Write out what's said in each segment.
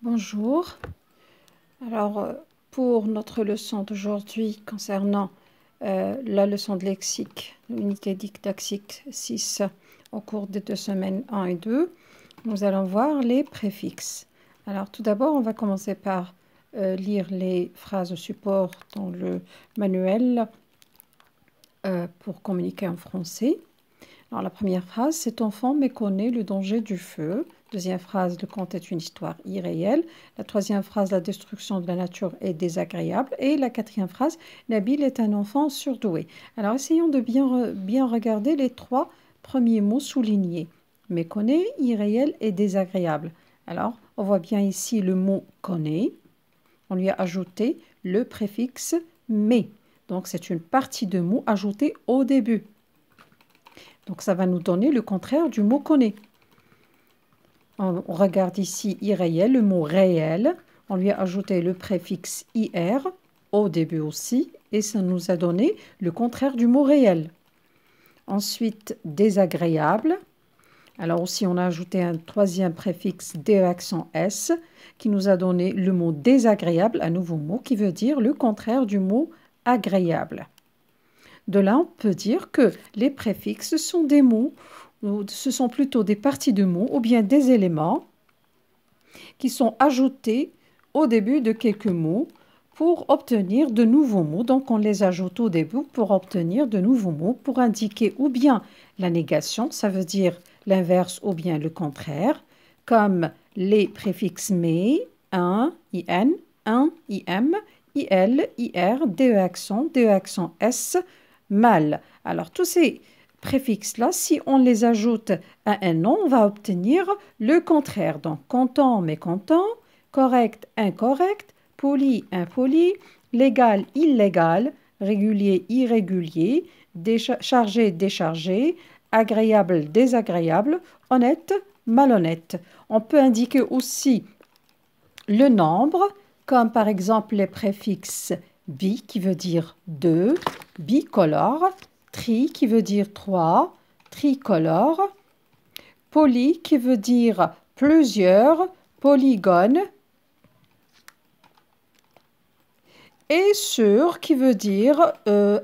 Bonjour. Alors, pour notre leçon d'aujourd'hui concernant la leçon de lexique, l'unité didactique 6, au cours des 2 semaines 1 et 2, nous allons voir les préfixes. Alors, tout d'abord, on va commencer par lire les phrases support dans le manuel pour communiquer en français. Alors, la première phrase, cet enfant méconnaît le danger du feu. Deuxième phrase, le conte est une histoire irréelle. La troisième phrase, la destruction de la nature est désagréable. Et la quatrième phrase, Nabil est un enfant surdoué. Alors, essayons de bien regarder les 3 premiers mots soulignés. Méconnaît, irréel et désagréable. Alors, on voit bien ici le mot connaît. On lui a ajouté le préfixe mais. Donc, c'est une partie de mot ajoutée au début. Donc, ça va nous donner le contraire du mot connaît. On regarde ici irréel, le mot réel. On lui a ajouté le préfixe IR au début aussi. Et ça nous a donné le contraire du mot réel. Ensuite, désagréable. Alors aussi, on a ajouté un troisième préfixe DE accent S qui nous a donné le mot désagréable, un nouveau mot qui veut dire le contraire du mot agréable. De là, on peut dire que les préfixes sont des mots, ce sont plutôt des parties de mots ou bien des éléments qui sont ajoutés au début de quelques mots pour obtenir de nouveaux mots. Donc, on les ajoute au début pour obtenir de nouveaux mots, pour indiquer ou bien la négation, ça veut dire l'inverse ou bien le contraire, comme les préfixes mais, un, in, im, il, ir, DE accent s, mal. Alors, tous ces préfixes-là, si on les ajoute à un nom, on va obtenir le contraire. Donc, content, mécontent, correct, incorrect, poli, impoli, légal, illégal, régulier, irrégulier, chargé, déchargé, agréable, désagréable, honnête, malhonnête. On peut indiquer aussi le nombre, comme par exemple les préfixes bi qui veut dire 2, bicolore, tri qui veut dire 3, tricolore, poly qui veut dire plusieurs, polygone, et sur qui veut dire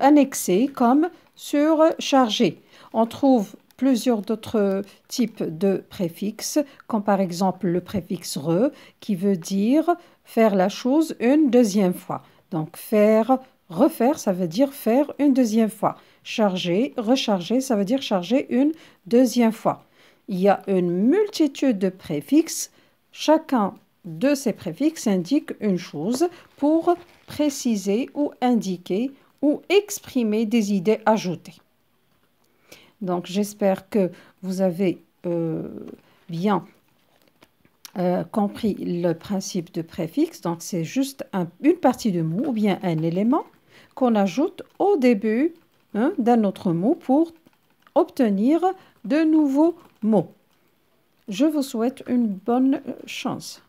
annexé comme surchargé. On trouve plusieurs d'autres types de préfixes, comme par exemple le préfixe re qui veut dire faire la chose une deuxième fois. Donc faire, refaire, ça veut dire faire une deuxième fois. Charger, recharger, ça veut dire charger une deuxième fois. Il y a une multitude de préfixes. Chacun de ces préfixes indique une chose pour préciser ou indiquer ou exprimer des idées ajoutées. Donc, j'espère que vous avez bien compris le principe de préfixe. Donc, c'est juste une partie de mot ou bien un élément qu'on ajoute au début d'un autre mot pour obtenir de nouveaux mots. Je vous souhaite une bonne chance.